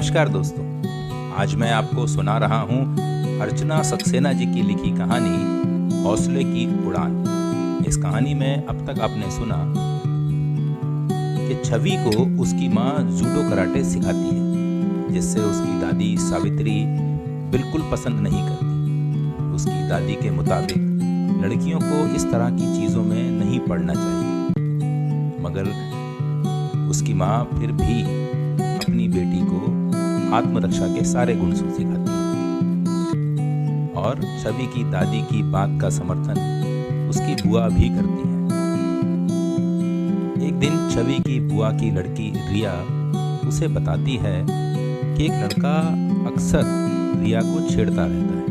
नमस्कार दोस्तों, आज मैं आपको सुना रहा हूँ अर्चना सक्सेना जी की लिखी कहानी हौसले की उड़ान। इस कहानी में अब तक आपने सुना कि छवि को उसकी माँ जूडो कराटे सिखाती है, जिससे उसकी दादी सावित्री बिल्कुल पसंद नहीं करती। उसकी दादी के मुताबिक लड़कियों को इस तरह की चीज़ों में नहीं पड़ना चाहिए, मगर उसकी माँ फिर भी अपनी बेटी को आत्मरक्षा के सारे गुण सिखाती है और छवि की दादी की बात का समर्थन उसकी बुआ भी करती है। एक दिन छवि की बुआ की लड़की रिया उसे बताती है कि एक लड़का अक्सर रिया को छेड़ता रहता है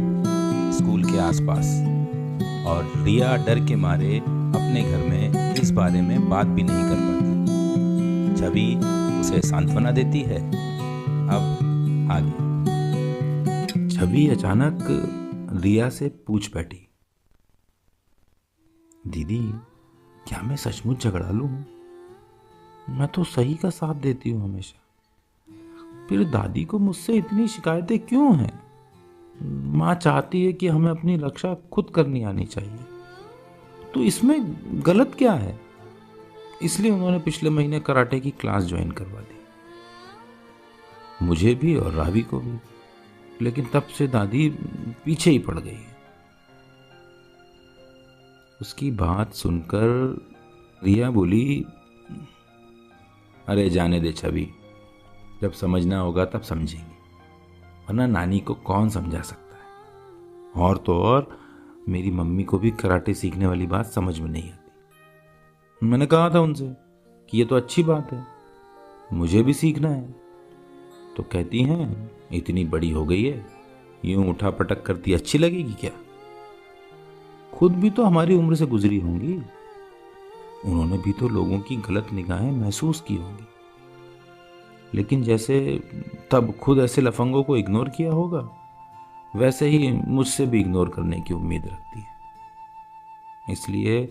स्कूल के आसपास, और रिया डर के मारे अपने घर में इस बारे में बात भी नहीं कर पाती। छवि उसे सांत्वना देती है। अब आगे। छवि अचानक रिया से पूछ बैठी, दीदी क्या मैं सचमुच झगड़ालू हूं? मैं तो सही का साथ देती हूँ हमेशा, फिर दादी को मुझसे इतनी शिकायतें क्यों हैं? माँ चाहती है कि हमें अपनी रक्षा खुद करनी आनी चाहिए, तो इसमें गलत क्या है? इसलिए उन्होंने पिछले महीने कराटे की क्लास ज्वाइन करवा दी, मुझे भी और रावी को भी। लेकिन तब से दादी पीछे ही पड़ गई है। उसकी बात सुनकर रिया बोली, अरे जाने दे छवि, जब समझना होगा तब समझेंगे, वरना नानी को कौन समझा सकता है। और तो और मेरी मम्मी को भी कराटे सीखने वाली बात समझ में नहीं आती। मैंने कहा था उनसे कि ये तो अच्छी बात है, मुझे भी सीखना है, तो कहती हैं इतनी बड़ी हो गई है, यूं उठा पटक करती अच्छी लगेगी क्या? खुद भी तो हमारी उम्र से गुजरी होंगी, उन्होंने भी तो लोगों की गलत निगाहें महसूस की होंगी, लेकिन जैसे तब खुद ऐसे लफंगों को इग्नोर किया होगा, वैसे ही मुझसे भी इग्नोर करने की उम्मीद रखती है। इसलिए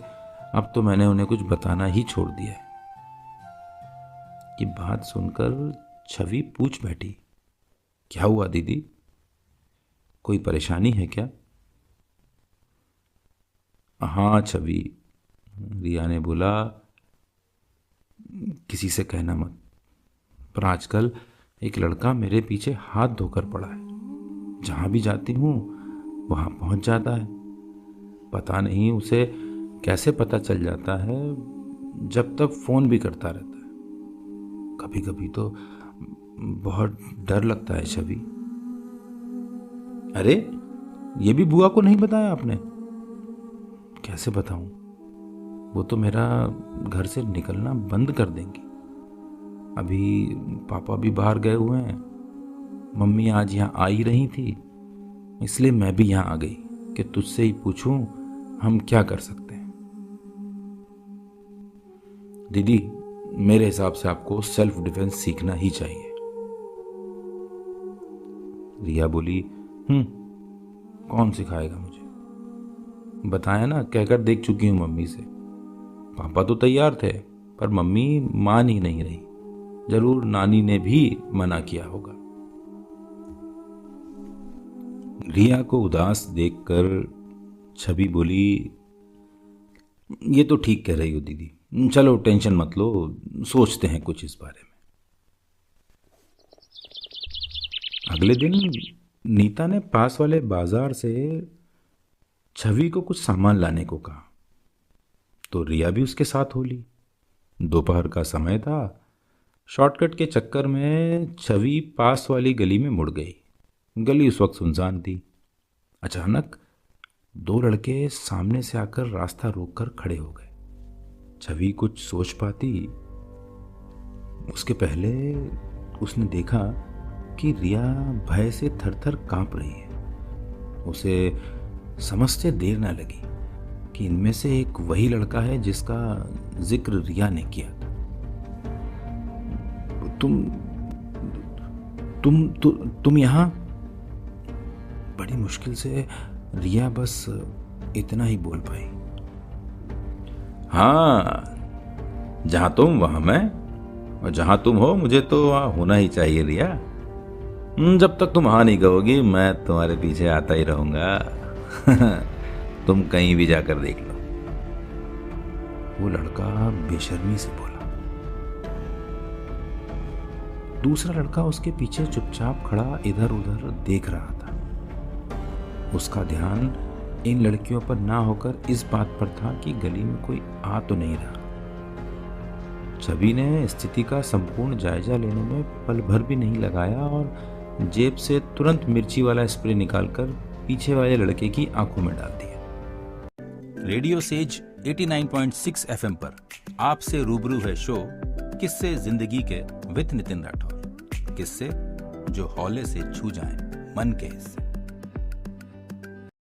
अब तो मैंने उन्हें कुछ बताना ही छोड़ दिया है। कि बात सुनकर छवि पूछ बैठी, क्या हुआ दीदी, कोई परेशानी है क्या? हाँ छवि, रिया ने बोला, किसी से कहना मत, पर आजकल एक लड़का मेरे पीछे हाथ धोकर पड़ा है। जहां भी जाती हूं वहां पहुंच जाता है। पता नहीं उसे कैसे पता चल जाता है, जब तक फोन भी करता रहता है। कभी कभी तो बहुत डर लगता है छवि। अरे ये भी बुआ को नहीं बताया आपने? कैसे बताऊं, वो तो मेरा घर से निकलना बंद कर देंगी। अभी पापा भी बाहर गए हुए हैं, मम्मी आज यहाँ आ ही रही थी, इसलिए मैं भी यहाँ आ गई कि तुझसे ही पूछूं हम क्या कर सकते हैं। दीदी मेरे हिसाब से आपको सेल्फ डिफेंस सीखना ही चाहिए। रिया बोली, कौन सिखाएगा मुझे? बताया ना, कहकर देख चुकी हूं मम्मी से। पापा तो तैयार थे, पर मम्मी मान ही नहीं रही। जरूर नानी ने भी मना किया होगा। रिया को उदास देखकर छवि बोली, ये तो ठीक कह रही हो दीदी, चलो टेंशन मत लो, सोचते हैं कुछ इस बारे में। अगले दिन नीता ने पास वाले बाजार से छवि को कुछ सामान लाने को कहा, तो रिया भी उसके साथ हो ली। दोपहर का समय था। शॉर्टकट के चक्कर में छवि पास वाली गली में मुड़ गई। गली उस वक्त सुनसान थी। अचानक दो लड़के सामने से आकर रास्ता रोककर खड़े हो गए। छवि कुछ सोच पाती उसके पहले उसने देखा कि रिया भय से थरथर कांप रही है। उसे समझते देर न लगी कि इनमें से एक वही लड़का है जिसका जिक्र रिया ने किया था। तुम यहां? बड़ी मुश्किल से रिया बस इतना ही बोल पाई। हाँ, जहां तुम वहां मैं, और जहां तुम हो मुझे तो वहां होना ही चाहिए रिया। जब तक तुम हाँ नहीं कहोगी मैं तुम्हारे पीछे आता ही रहूंगा। तुम कहीं भी जाकर देख लो। वो लड़का बेशर्मी से बोला। दूसरा लड़का उसके पीछे चुपचाप खड़ा इधर उधर देख रहा था। उसका ध्यान इन लड़कियों पर ना होकर इस बात पर था कि गली में कोई आ तो नहीं रहा। छवि ने स्थिति का संपूर्ण जायजा लेने में पल भर भी नहीं लगाया और जेब से तुरंत मिर्ची वाला स्प्रे निकालकर पीछे वाले लड़के की आंखों में डाल दिया। रेडियो सेज 89.6 FM पर आपसे रूबरू है शो किस्से जिंदगी के विद नितिन राठौर। किस्से जो हौले से छू जाएं मन के हिस्से।